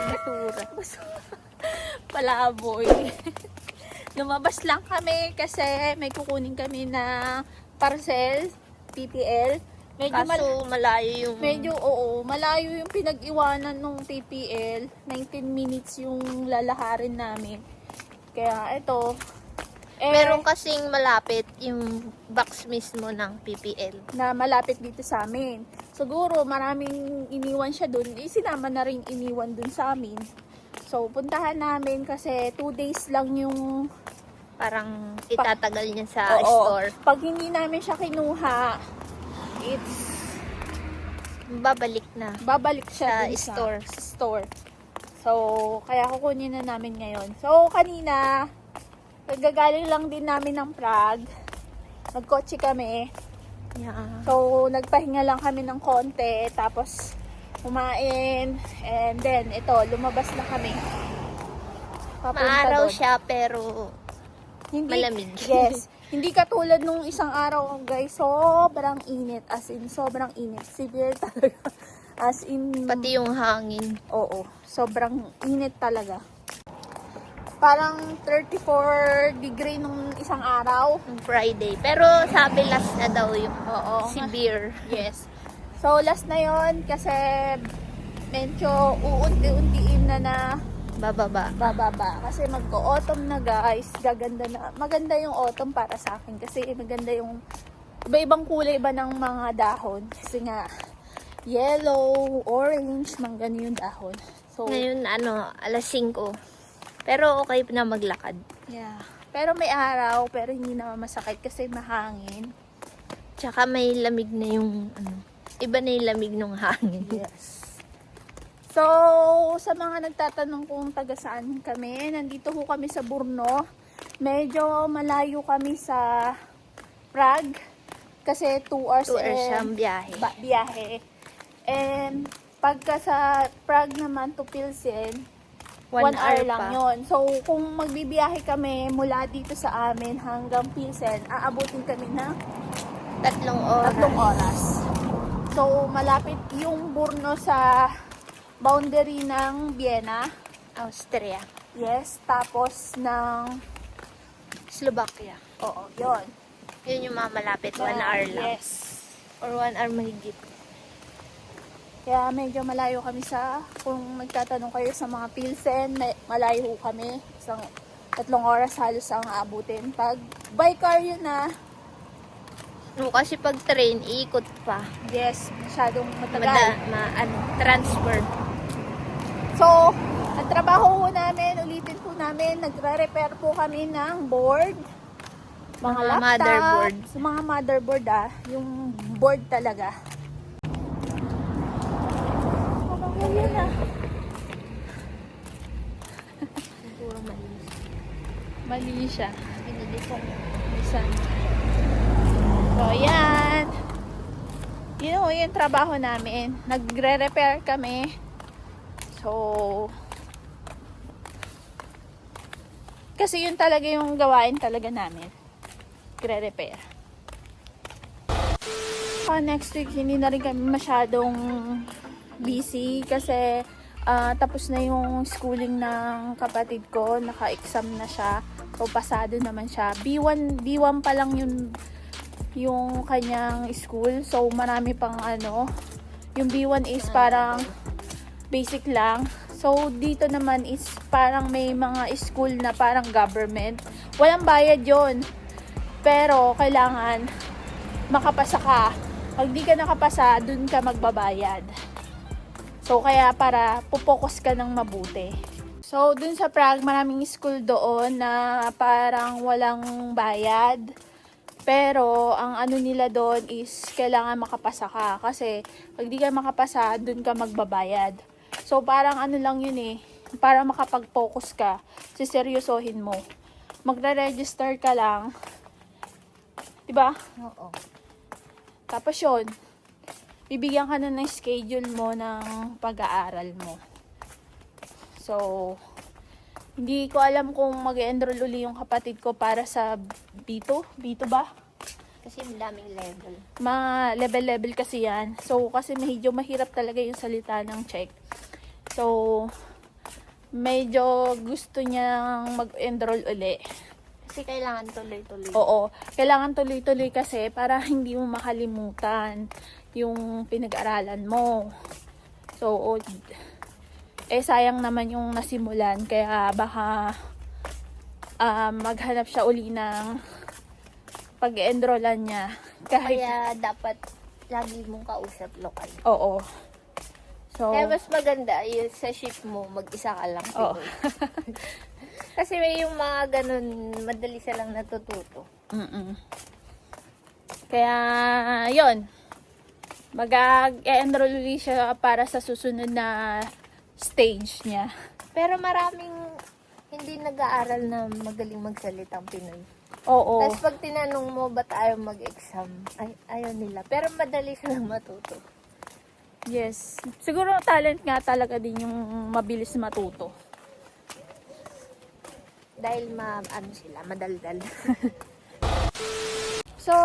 Basura. Palaboy. Lumabas lang kami kasi may kukunin kami na parcel, PPL. Kaso malayo yung... Medyo, oo, malayo yung pinag-iwanan ng PPL. 19 minutes yung lalakarin namin. Kaya ito, Meron kasing malapit yung box mismo ng PPL. na malapit dito sa amin. Siguro maraming iniwan siya dun. Sinama na rin iniwan dun sa amin. So, puntahan namin kasi 2 days lang yung Parang itatagal niya sa oo, store. Pag hindi namin siya kinuha, it's Babalik na. babalik siya Sa dun store. Sa store. So, kaya kukunin na namin ngayon. So, kanina, nagagaling lang din namin ng Prague. Nagkotse kami. Yeah. So, nagpahinga lang kami ng konti. Tapos, kumain. And then, ito, lumabas na kami. Papunta Maaraw doon. siya pero malamig. Yes. Hindi katulad nung isang araw, guys. Sobrang init. As in, sobrang init. Severe talaga. As in, Pati yung hangin. oo. Sobrang init talaga. Parang 34 degree nung isang araw. Yung Friday. Pero sabi last na daw yung Oo. severe. Yes. So, last na yon kasi medyo uunti-untiin na Bababa. bababa. Kasi magko-autumn na, guys. Gaganda na. Maganda yung autumn para sa akin. Kasi maganda yung iba-ibang kulay ba ng mga dahon. Kasi nga, yellow, orange, manggano yung dahon. So, Ngayon, alas 5. Pero okay na maglakad. yeah. Pero may araw, pero hindi naman masakit kasi mahangin. Tsaka may lamig na yung, iba na yung lamig ng hangin. Yes. So, sa mga nagtatanong kung taga saan kami, nandito ho kami sa Brno. Medyo malayo kami sa Prague. Kasi 2 hours, 2 hours siyang biyahe. biyahe. And pagka sa Prague naman to Pilsen, 1 hour lang pa. yon. So, kung magbibiyahe kami mula dito sa amin hanggang Pilsen, aabutin kami ng 3 oras. 3 oras. So, malapit yung Brno sa boundary ng Vienna. Austria. Yes, tapos ng... Slovakia. Oo, yon. Yun yung mga malapit. 1 hour lang. Yes. Or 1 hour mahigit. Kaya medyo malayo kami sa... Kung magtatanong kayo sa mga Pilsen, malayo kami. Isang 3 oras halos ang aabutin. Pag by car yun na, Kasi pag train, iikot pa. yes, masyadong matagal. Transfer. So, ang trabaho po namin, ulitin po namin, nagre-repair po kami ng board, mga laptop, motherboard. sa mga motherboard yung board talaga. Yun na. Puro malinis. Mali siya. Binili ko. Isan. So, yan. Yun yung trabaho namin. Nagre-repair kami. So, kasi yun talaga yung gawain talaga namin. Nagre-repair. Next week, hindi na rin kami masyadong busy kasi tapos na yung schooling ng kapatid ko. Naka-exam na siya. So, pasado naman siya. B1 pa lang yung kanyang school. So, marami pang yung B1 is parang basic lang. So, dito naman is parang may mga school na parang government. Walang bayad yon. Pero, kailangan makapasa ka. Pag di ka nakapasa, dun ka magbabayad. So, kaya para pupokus ka ng mabuti. So, dun sa Prague, maraming school doon na parang walang bayad. Pero, ang nila doon is kailangan makapasa ka. Kasi, pag di ka makapasa, dun ka magbabayad. So, parang lang yun eh. Para makapag-focus ka, siseryosohin mo. Magre-register ka lang. Diba? Oo. Tapos yun, bibigyan ka na ng schedule mo ng pag-aaral mo. So, hindi ko alam kung mag-enroll uli yung kapatid ko para sa B2. B2 ba? Kasi daming level. Mga level-level kasi yan. So, kasi medyo mahirap talaga yung salita ng Czech. So, medyo gusto niyang mag-enroll uli. Kasi kailangan tuloy-tuloy. Oo, kailangan tuloy-tuloy kasi para hindi mo makalimutan yung pinag-aralan mo. So, sayang naman yung nasimulan, kaya baka maghanap siya uli ng pag-enrollan niya. Kaya dapat lagi mong kausap lokal. Oo. So, Kaya mas maganda yung sa shift mo, mag-isa ka lang. Oo. Pinoy. Kasi may yung mga ganun, madali silang natututo. kaya, yon, mag-enroll ulit siya para sa susunod na stage niya. Pero maraming hindi nag-aaral na magaling magsalitang Pinoy. Oo. Tapos pag tinanong mo, ba't ayaw mag-exam? Ayaw nila. Pero madali silang matuto. Yes. Siguro talent nga talaga din yung mabilis matuto. Dahil sila, madaldal. So,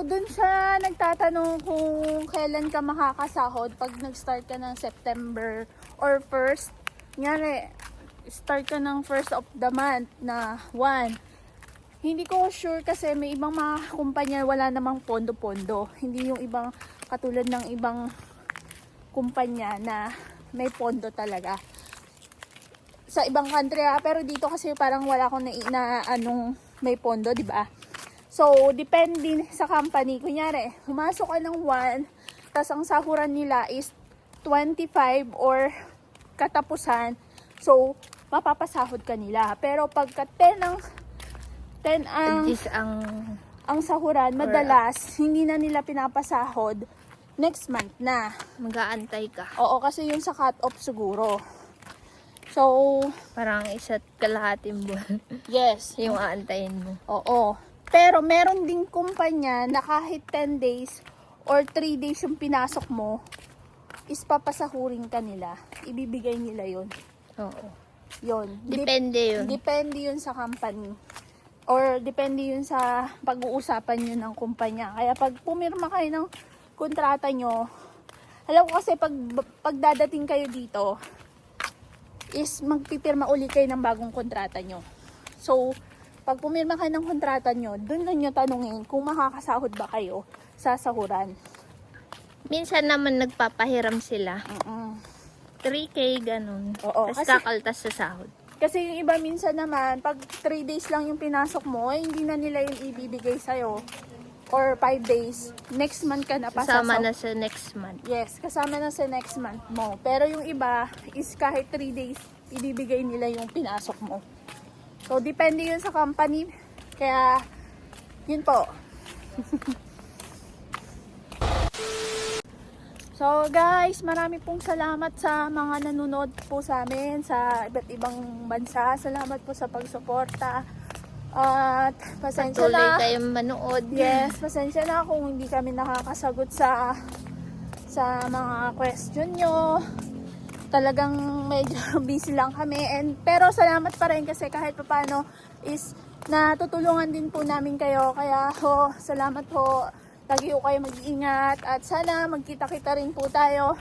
dun siya nagtatanong kung kailan ka makakasahod pag nag-start ka ng September or 1st. Ngari, start ka ng 1st of the month na 1. Hindi ko sure kasi may ibang mga kumpanya wala namang pondo-pondo. Hindi yung ibang katulad ng ibang kumpanya na may pondo talaga. Sa ibang country pero dito kasi parang wala akong anong may pondo, di ba? So, depende sa company. Kunyari, humasok ka ng 1, tas ang sahuran nila is 25 or katapusan. So, mapapasahod ka nila. Pero pagka 10 ang sahuran, madalas, hindi na nila pinapasahod next month na. Mag-aantay ka. Oo, kasi yun sa cut-off siguro. So, Parang isa't kalahating buwan yes. yung aantayin mo. Oo. Pero meron ding kumpanya na kahit 10 days or 3 days yung pinasok mo, is papasahurin ka nila. Ibibigay nila yun. Oo. Yun. Depende yun. Depende yun sa company. Or depende yun sa pag-uusapan nyo ng kumpanya. Kaya pag pumirma kayo ng kontrata nyo, alam ko kasi pag dadating kayo dito, is magpipirma uli kayo ng bagong kontrata nyo. So, pag pumirma kayo ng kontrata nyo, dun lang nyo tanungin kung makakasahod ba kayo sa sahuran. Minsan naman nagpapahiram sila. 3K, ganun. Oo, Tapos kasi- kakaltas sa sahod. Kasi yung iba minsan naman, pag 3 days lang yung pinasok mo, hindi na nila yung ibibigay sa'yo. Or 5 days, next month ka na Kasama na sa next month. Yes, kasama na sa next month mo. Pero yung iba is kahit 3 days, ibibigay nila yung pinasok mo. So, depende yun sa company. Kaya, yun po. So, guys, marami pong salamat sa mga nanonood po sa amin sa iba't ibang bansa. Salamat po sa pagsuporta. At pasensya Tuloy na. kayong manood. Yes, pasensya na kung hindi kami nakakasagot sa mga question nyo. Talagang medyo busy lang kami. Pero salamat pa rin kasi kahit paano is natutulungan din po namin kayo. Kaya salamat po. Lagi po kayo mag-iingat at sana magkita-kita rin po tayo.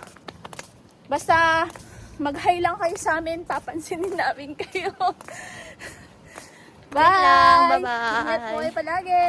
Basta mag-hi lang kayo sa amin, papansinin namin kayo. Wait lang, bye-bye. Ingat po kayo palagi.